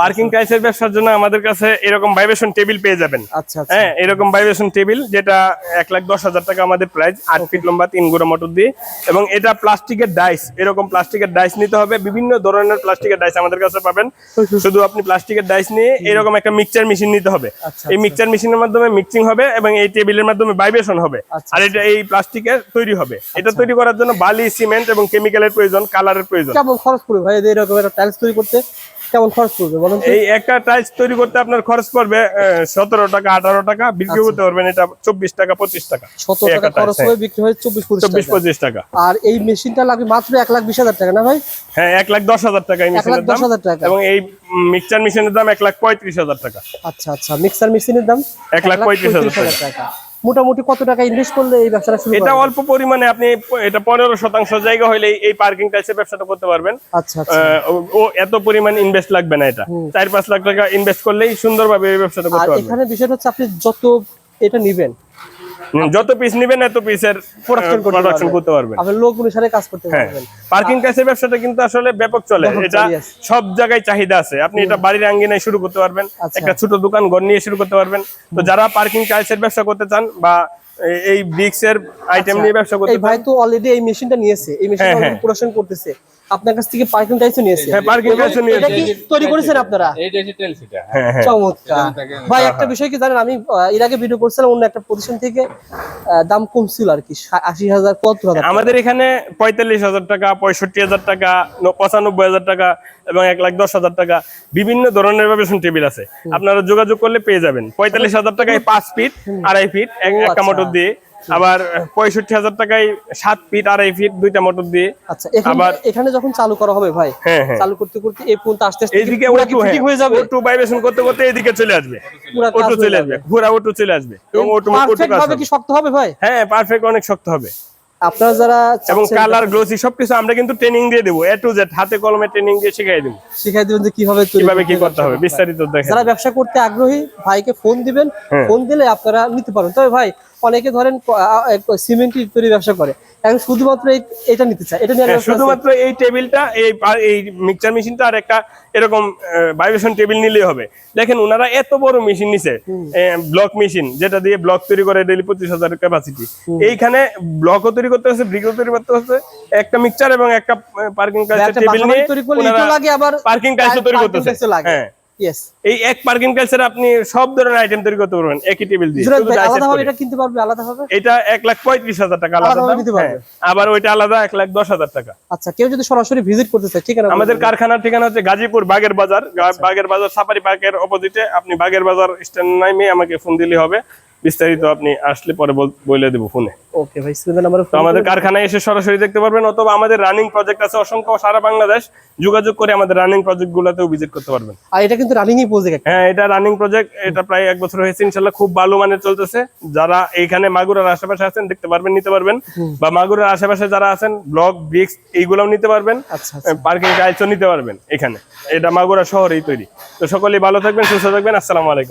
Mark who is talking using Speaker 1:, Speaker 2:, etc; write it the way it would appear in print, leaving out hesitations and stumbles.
Speaker 1: Parking টাইলসের ব্যবসার জন্য আমাদের কাছে এরকম ভাইব্রেশন টেবিল পেয়ে যাবেন।
Speaker 2: আচ্ছা আচ্ছা।
Speaker 1: হ্যাঁ, এরকম ভাইব্রেশন টেবিল যেটা 1,10,000 টাকা আমাদের প্রাইস, 8 ফিট লম্বা, 3 গুঁড়া মোটর দিয়ে। এবং এটা প্লাস্টিকের ডাইস, এরকম প্লাস্টিকের ডাইস নিতে হবে। বিভিন্ন ধরনের প্লাস্টিকের ডাইস আমাদের কাছে পাবেন। শুধু আপনি প্লাস্টিকের ডাইস নিয়ে এরকম একটা মিক্সচার মেশিন নিতে হবে। এই মিক্সচার মেশিনের মাধ্যমে মিক্সিং হবে এবং এই টেবিলের মাধ্যমে ভাইব্রেশন হবে। আর এটা এই প্লাস্টিকের তৈরি হবে। এটা তৈরি করার জন্য বালি, সিমেন্ট এবং কেমিক্যালের প্রয়োজন, কালারের প্রয়োজন।
Speaker 2: কেমন খরচ পড়বে ভাই এরকম একটা টাইলস তৈরি করতে? কেমন খরচ পড়বে বলুন?
Speaker 1: এই একটা টাইলস তৈরি করতে আপনার খরচ পড়বে 17 টাকা, 18 টাকা। বিক্রি করতে পারবেন এটা 24 টাকা, 25 টাকা।
Speaker 2: 17 টাকা খরচ হয়ে বিক্রি হয়
Speaker 1: 24-25 টাকা।
Speaker 2: আর এই মেশিনটা লাগবে মাত্র 1,20,000 টাকা না ভাই?
Speaker 1: হ্যাঁ, 1,10,000 টাকা এই মেশিনের দাম।
Speaker 2: 1,10,000 টাকা।
Speaker 1: এবং এই মিক্সচার মেশিনের দাম 1,35,000 টাকা।
Speaker 2: আচ্ছা আচ্ছা, মিক্সার মেশিনের দাম
Speaker 1: 1,35,000
Speaker 2: টাকা। মোটামুটি কত টাকা ইনভেস্ট করলে এই ব্যবসাটা শুরু করবেন?
Speaker 1: এটা অল্প পরিমাণে, আপনি এটা 15% জায়গা হইলে এই পার্কিং টাইলসের ব্যবসাটা করতে পারবেন।
Speaker 2: আচ্ছা আচ্ছা।
Speaker 1: ও এত পরিমাণ ইনভেস্ট লাগবে না। এটা 4-5 লাখ টাকা ইনভেস্ট করলেই সুন্দরভাবে এই ব্যবসাটা করতে পারবেন।
Speaker 2: আর এখানে বিষয়টা হচ্ছে আপনি যত এটা নেবেন,
Speaker 1: যত পিস নেবেন এত পিসের প্রোডাকশন করতে পারবেন।
Speaker 2: আপনি লোক অনুসারে কাজ করতে পারবেন।
Speaker 1: পার্কিং টাইলসের ব্যবসাটা কিন্তু আসলে ব্যাপক চলে। এটা সব জায়গায় চাহিদা আছে। আপনি এটা বাড়ির আঙ্গিনায় শুরু করতে পারবেন, একটা ছোট দোকান ঘর নিয়ে শুরু করতে পারবেন। তো যারা পার্কিং টাইলসের ব্যবসা করতে চান বা এই ব্রিক্স এর আইটেম নিয়ে ব্যবসা করতে চান,
Speaker 2: এই ভাই তো অলরেডি এই মেশিনটা নিয়েছে, এই মেশিনটা অলরেডি প্রোডাকশন করতেছে, আপনার কাছ থেকে পার্কিং টাইলসও নিয়েছে।
Speaker 1: হ্যাঁ, পার্কিং টাইলসও নিয়েছে।
Speaker 2: এটা কি তৈরি করেছেন আপনারা?
Speaker 3: এই ডিজিটাল সেটা।
Speaker 1: হ্যাঁ হ্যাঁ,
Speaker 2: চমৎকার ভাই। একটা বিষয় কি জানেন, আমি এর আগে ভিডিও করছিলাম অন্য একটা প্রতিষ্ঠান থেকে, দাম কম ছিল আর কি, 80,000 70,000।
Speaker 1: আমাদের এখানে 45,000 টাকা, 65,000 টাকা, 95,000 টাকা এবং 1,10,000 টাকা বিভিন্ন ধরনের ভাইব্রেশন টেবিল আছে। আপনারা যোগাযোগ করলে পেয়ে যাবেন। 45,000 টাকায় 5 ফিট 2.5 ফিট একটা মোটর দিয়ে, আবার 65,000 টাকায় 7 ফিট 2.5 ফিট দুইটা মোটর দিয়ে।
Speaker 2: আচ্ছা, এখানে যখন চালু করা হবে ভাই, চালু করতে করতে এই পর্যন্ত আস্তে আস্তে
Speaker 1: এইদিকে
Speaker 2: ফিটিং হয়ে যাবে,
Speaker 1: অটো ভাইব্রেশন করতে করতে এদিকে চলে আসবে, অটো চলে আসবে, ঘোরা অটো চলে আসবে এবং
Speaker 2: পারফেক্ট হবে। কি শক্ত হবে ভাই?
Speaker 1: হ্যাঁ, পারফেক্ট, অনেক শক্ত হবে।
Speaker 2: আপনারা যারা
Speaker 1: এবং কালার, গ্লোসি সবকিছু আমরা কিন্তু ট্রেনিং দিয়ে দেবো, A to Z হাতে কলমে ট্রেনিং দিয়ে শিখাই দেবো,
Speaker 2: শিখাই দিবেন যে কিভাবে
Speaker 1: কি করতে হবে বিস্তারিত দেখেন।
Speaker 2: যারা ব্যবসা করতে আগ্রহী ভাইকে ফোন দিবেন, ফোন দিলে আপনারা নিতে পারবেন। তবে ভাই অনেকে ধরেন সিমেন্ট তৈরি ব্যবসা করে, এখন শুধুমাত্র এটা নিতে চায়, এটা নিয়ে
Speaker 1: শুধুমাত্র এই টেবিলটা, এই মিক্সচার মেশিনটা আর একটা এরকম ভাইব্রেশন টেবিল নিলেই হবে। দেখেন ওনারা এত বড় মেশিন নিছে, ব্লক মেশিন, যেটা দিয়ে ব্লক তৈরি করে ডেইলি 25,000 ক্যাপাসিটি। এইখানে ব্লকও তৈরি করতে হচ্ছে, ব্রিকও তৈরি করতে হচ্ছে, একটা মিক্সচার এবং একটা পার্কিং টাইলসের টেবিল নিয়ে পার্কিং টাইলসও তৈরি করতে হচ্ছে। হ্যাঁ, এই এক পার্কিং টাইলসের আপনি সব ধরনের আইটেম তৈরি করতে পারবেন একই টেবিল দিয়ে।
Speaker 2: আলাদাভাবে এটা কিনতে পারবে, আলাদাভাবে
Speaker 1: এটা 1,35,000 টাকা আলাদা দাম, আবার ওইটা আলাদা 1,10,000 টাকা।
Speaker 2: আচ্ছা, কেউ যদি সরাসরি ভিজিট করতে চায়, ঠিকানা?
Speaker 1: আমাদের কারখানার ঠিকানা হচ্ছে গাজীপুর বাগের বাজার, বাগের বাজার সাফারি পার্কের অপোজিটে। আপনি বাগের বাজার স্ট্যান্ড নামে আমাকে ফোন দিলে হবে, বিস্তারিত আপনি আসলে পরে বলে দেবো ফোনে।
Speaker 2: ওকে ভাই, স্ক্রিনে নাম্বার।
Speaker 1: তো আমাদের কারখানায় এসে সরাসরি দেখতে পারবেন, অথবা আমাদের রানিং প্রজেক্ট আছে অসংখ্য, সারা বাংলাদেশ যোগাযোগ করে আমাদের রানিং প্রজেক্ট গুলোতেও ভিজিট করতে পারবেন।
Speaker 2: আর এটা কিন্তু রানিং প্রজেক্ট?
Speaker 1: হ্যাঁ, এটা রানিং প্রজেক্ট, এটা প্রায় 1 বছর হয়েছে, ইনশাআল্লাহ খুব ভালো মানের চলতেছে। যারা এইখানে মাগুরার আশেপাশে আছেন দেখতে পারবেন, নিতে পারবেন, বা মাগুরার আশেপাশে যারা আছেন ব্লক, ব্রিক্স এইগুলোও নিতে পারবেন, পার্কিং টাইলসও নিতে পারবেন। এখানে এটা মাগুরা শহরেই তৈরি। তো সকলেই ভালো থাকবেন, সুস্থ থাকবেন। আসসালামু আলাইকুম।